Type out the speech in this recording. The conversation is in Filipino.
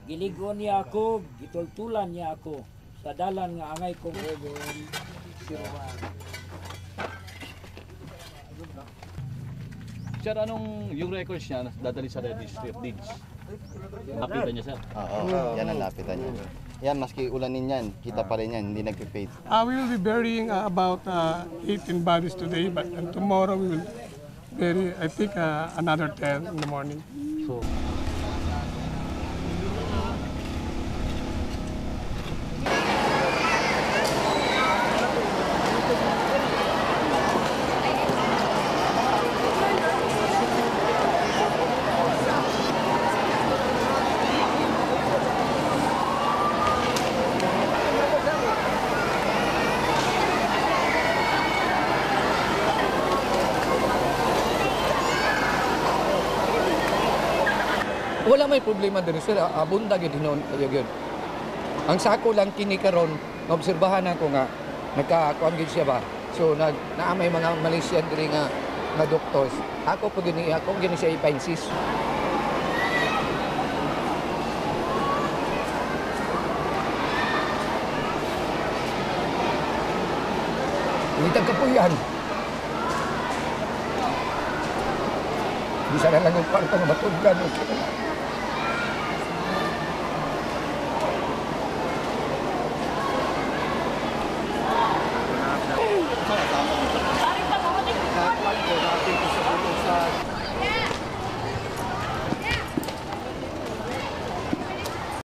Giligon niya ako, gitultulan niya ako sa dalan nga angay kong Sir, anong yung records niya dadali sa registry of deeds? Lapitan niya, sir. Oo, yan ang lapitan niya. Yan, maski ulanin yan, kita pa rin yan, hindi nagpipate. We will be burying about 18 bodies today, but tomorrow we will bury, I think, another 10 in the morning. So, wala may problema din sir, abunda gid hinon gyud. Ang sako lang kini karon naobserbahan ako nga nagkakuan gid siya ba. So naamay mga Malaysian diri nga doctors. Ako po gini siya ipa-insist. Nitag kapuyan. Bisa na lang yung kwarto nga matulgan.